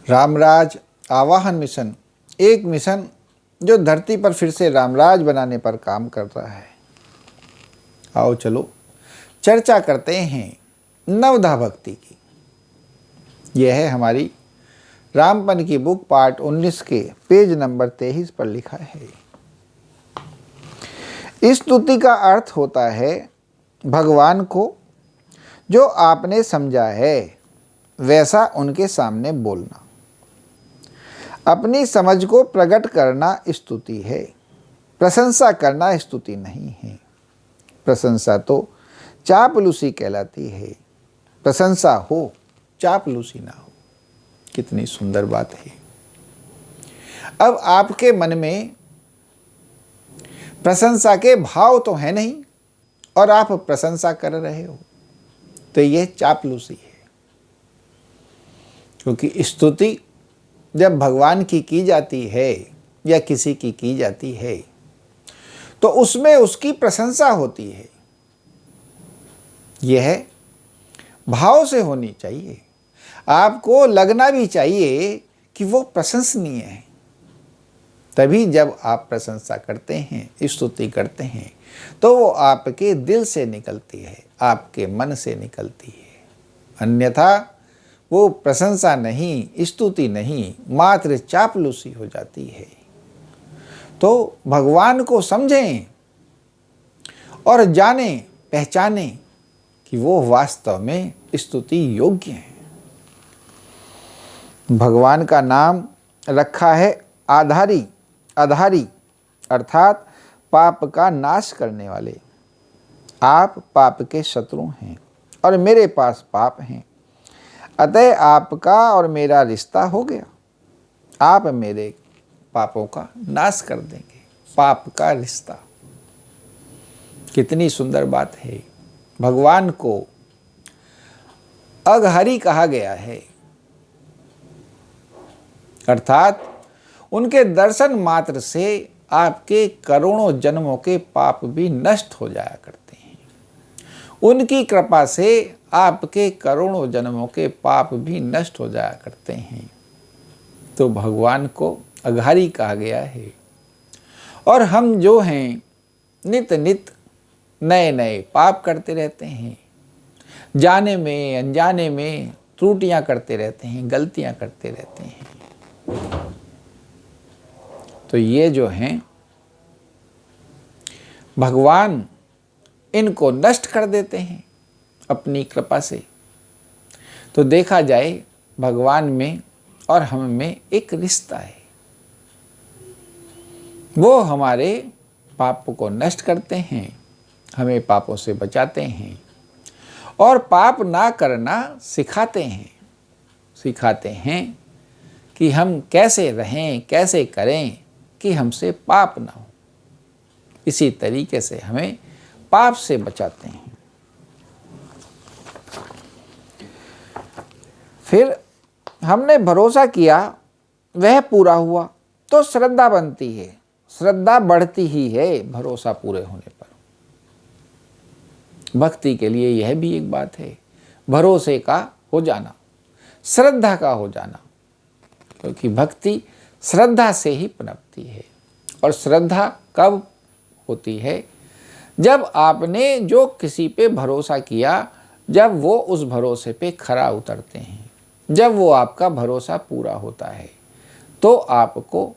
रामराज आवाहन मिशन एक मिशन जो धरती पर फिर से रामराज बनाने पर काम कर रहा है। आओ चलो चर्चा करते हैं नवधा भक्ति की। यह है हमारी रामपन की बुक पार्ट 19 के पेज नंबर 23 पर लिखा है। इस स्तुति का अर्थ होता है भगवान को जो आपने समझा है वैसा उनके सामने बोलना। अपनी समझ को प्रकट करना स्तुति है, प्रशंसा करना स्तुति नहीं है। प्रशंसा तो चापलूसी कहलाती है, प्रशंसा हो चापलूसी ना हो। कितनी सुंदर बात है। अब आपके मन में प्रशंसा के भाव तो है नहीं और आप प्रशंसा कर रहे हो, तो यह चापलूसी है। क्योंकि स्तुति जब भगवान की जाती है या किसी की जाती है तो उसमें उसकी प्रशंसा होती है। यह भाव से होनी चाहिए। आपको लगना भी चाहिए कि वो प्रशंसनीय है। तभी जब आप प्रशंसा करते हैं, स्तुति करते हैं, तो वो आपके दिल से निकलती है, आपके मन से निकलती है। अन्यथा वो प्रशंसा नहीं, स्तुति नहीं, मात्र चापलूसी हो जाती है। तो भगवान को समझें और जानें, पहचानें कि वो वास्तव में स्तुति योग्य है। भगवान का नाम रखा है आधारी, आधारी अर्थात पाप का नाश करने वाले। आप पाप के शत्रु हैं और मेरे पास पाप हैं, अतः आपका और मेरा रिश्ता हो गया। आप मेरे पापों का नाश कर देंगे। पाप का रिश्ता, कितनी सुंदर बात है। भगवान को अघहरी कहा गया है, अर्थात उनके दर्शन मात्र से आपके करोड़ों जन्मों के पाप भी नष्ट हो जाया करते हैं। उनकी कृपा से आपके करोड़ों जन्मों के पाप भी नष्ट हो जाया करते हैं। तो भगवान को अघारी कहा गया है। और हम जो हैं नित नित नए नए पाप करते रहते हैं, जाने में अनजाने में त्रुटियां करते रहते हैं, गलतियां करते रहते हैं। तो ये जो हैं भगवान इनको नष्ट कर देते हैं अपनी कृपा से। तो देखा जाए भगवान में और हम में एक रिश्ता है। वो हमारे पाप को नष्ट करते हैं, हमें पापों से बचाते हैं और पाप ना करना सिखाते हैं। सिखाते हैं कि हम कैसे रहें, कैसे करें कि हमसे पाप ना हो। इसी तरीके से हमें पाप से बचाते हैं। फिर हमने भरोसा किया, वह पूरा हुआ तो श्रद्धा बनती है। श्रद्धा बढ़ती ही है भरोसा पूरे होने पर। भक्ति के लिए यह भी एक बात है, भरोसे का हो जाना, श्रद्धा का हो जाना। क्योंकि भक्ति श्रद्धा से ही पनपती है। और श्रद्धा कब होती है? जब आपने जो किसी पे भरोसा किया, जब वो उस भरोसे पे खरा उतरते हैं, जब वो आपका भरोसा पूरा होता है, तो आपको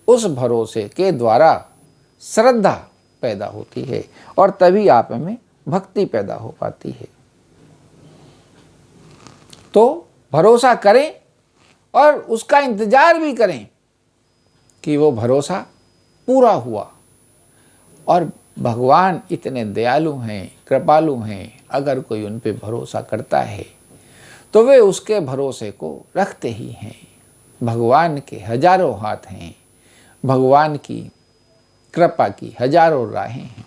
उस भरोसे के द्वारा श्रद्धा पैदा होती है और तभी आप में भक्ति पैदा हो पाती है। तो भरोसा करें और उसका इंतजार भी करें कि वो भरोसा पूरा हुआ। और भगवान इतने दयालु हैं, कृपालु हैं, अगर कोई उन पे भरोसा करता है तो वे उसके भरोसे को रखते ही हैं। भगवान के हजारों हाथ हैं, भगवान की कृपा की हजारों राहें हैं।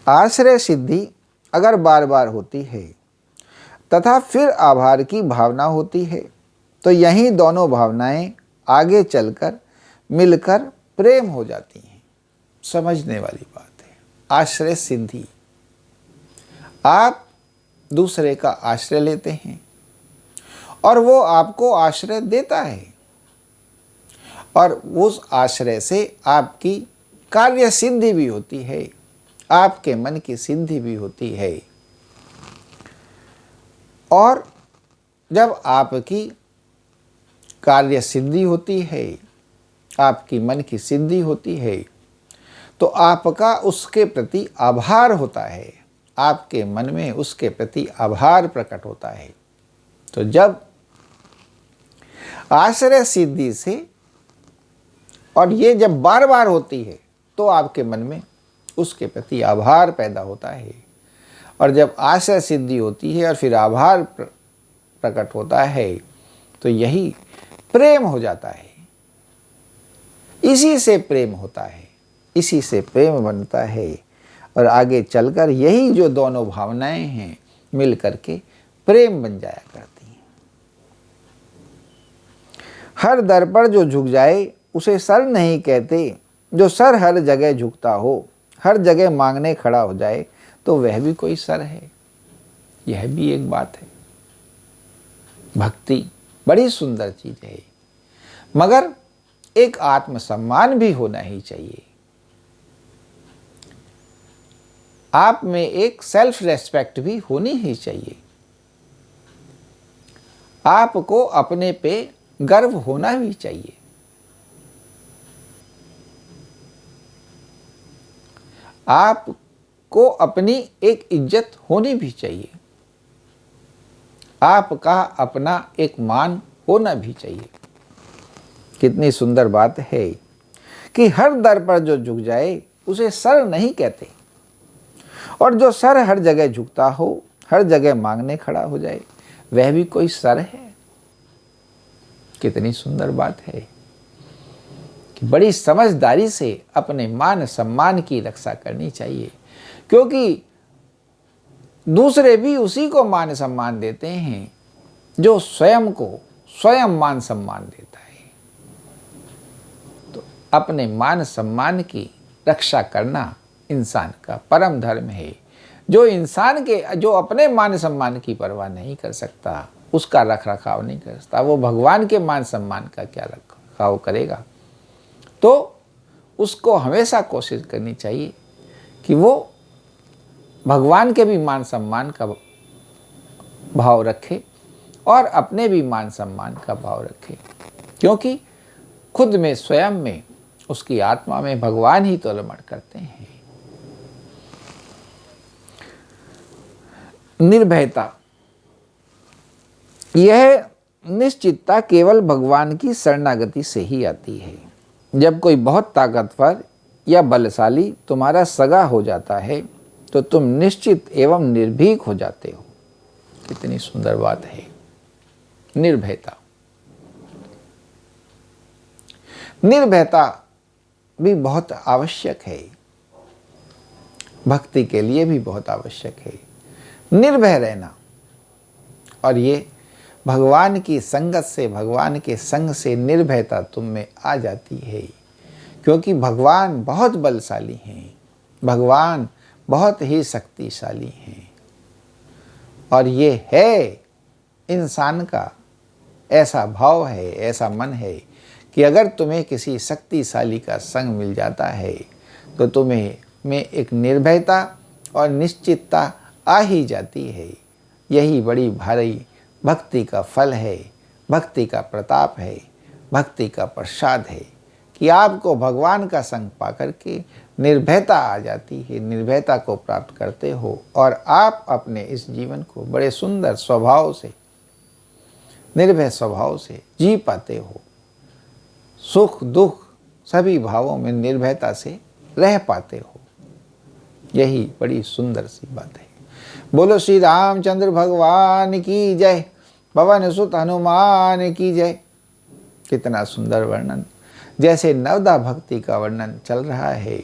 आश्रय सिद्धि अगर बार बार होती है तथा फिर आभार की भावना होती है, तो यही दोनों भावनाएं आगे चलकर मिलकर प्रेम हो जाती हैं। समझने वाली बात है। आश्रय सिद्धि, आप दूसरे का आश्रय लेते हैं और वो आपको आश्रय देता है, और उस आश्रय से आपकी कार्य सिद्धि भी होती है, आपके मन की सिद्धि भी होती है। और जब आपकी कार्य सिद्धि होती है, आपकी मन की सिद्धि होती है, तो आपका उसके प्रति आभार होता है, आपके मन में उसके प्रति आभार प्रकट होता है। तो जब आश्रय सिद्धि से, और ये जब बार बार होती है, तो आपके मन में उसके प्रति आभार पैदा होता है। और जब आश्रय सिद्धि होती है और फिर आभार प्रकट होता है, तो यही प्रेम हो जाता है। इसी से प्रेम होता है, इसी से प्रेम बनता है, और आगे चलकर यही जो दोनों भावनाएं हैं मिल करके प्रेम बन जाया करती हैं। हर दर पर जो झुक जाए उसे सर नहीं कहते, जो सर हर जगह झुकता हो, हर जगह मांगने खड़ा हो जाए, तो वह भी कोई सर है। यह भी एक बात है। भक्ति बड़ी सुंदर चीज है, मगर एक आत्मसम्मान भी होना ही चाहिए। आप में एक सेल्फ रेस्पेक्ट भी होनी ही चाहिए। आपको अपने पे गर्व होना भी चाहिए। आपको अपनी एक इज्जत होनी भी चाहिए। आपका अपना एक मान होना भी चाहिए। कितनी सुंदर बात है कि हर दर पर जो झुक जाए उसे सर नहीं कहते, और जो सर हर जगह झुकता हो, हर जगह मांगने खड़ा हो जाए, वह भी कोई सर है। कितनी सुंदर बात है कि बड़ी समझदारी से अपने मान सम्मान की रक्षा करनी चाहिए, क्योंकि दूसरे भी उसी को मान सम्मान देते हैं जो स्वयं को स्वयं मान सम्मान देता है। तो अपने मान सम्मान की रक्षा करना इंसान का परम धर्म है। जो अपने मान सम्मान की परवाह नहीं कर सकता, उसका रख रखाव नहीं कर सकता, वो भगवान के मान सम्मान का क्या रख रखाव करेगा। तो उसको हमेशा कोशिश करनी चाहिए कि वो भगवान के भी मान सम्मान का भाव रखे और अपने भी मान सम्मान का भाव रखे, क्योंकि खुद में स्वयं में उसकी आत्मा में भगवान ही तो रमण करते हैं। निर्भयता, यह निश्चितता केवल भगवान की शरणागति से ही आती है। जब कोई बहुत ताकतवर या बलशाली तुम्हारा सगा हो जाता है, तो तुम निश्चित एवं निर्भीक हो जाते हो। कितनी सुंदर बात है। निर्भयता, निर्भयता भी बहुत आवश्यक है, भक्ति के लिए भी बहुत आवश्यक है। निर्भय रहना, और ये भगवान की संगत से, भगवान के संग से निर्भयता तुम में आ जाती है, क्योंकि भगवान बहुत बलशाली हैं, भगवान बहुत ही शक्तिशाली हैं। और ये है इंसान का ऐसा भाव है, ऐसा मन है कि अगर तुम्हें किसी शक्तिशाली का संग मिल जाता है, तो तुम्हें में एक निर्भयता और निश्चितता आ ही जाती है। यही बड़ी भारी भक्ति का फल है, भक्ति का प्रताप है, भक्ति का प्रसाद है कि आपको भगवान का संग पा करके निर्भयता आ जाती है, निर्भयता को प्राप्त करते हो, और आप अपने इस जीवन को बड़े सुंदर स्वभाव से, निर्भय स्वभाव से जी पाते हो। सुख दुख सभी भावों में निर्भयता से रह पाते हो। यही बड़ी सुंदर सी बात है। बोलो श्री रामचंद्र भगवान की जय, पवन सुत हनुमान की जय। कितना सुंदर वर्णन, जैसे नवदा भक्ति का वर्णन चल रहा है।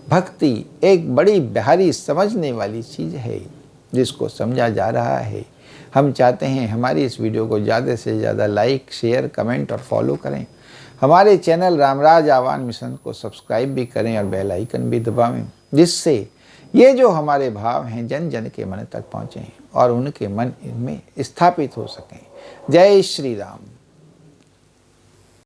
भक्ति एक बड़ी भारी समझने वाली चीज़ है, जिसको समझा जा रहा है। हम चाहते हैं हमारी इस वीडियो को ज़्यादा से ज़्यादा लाइक, शेयर, कमेंट और फॉलो करें। हमारे चैनल रामराज आह्वान मिशन को सब्सक्राइब भी करें और बेल आइकन भी दबावें, जिससे ये जो हमारे भाव हैं जन जन के मन तक पहुँचें और उनके मन इनमें स्थापित हो सकें। जय श्री राम।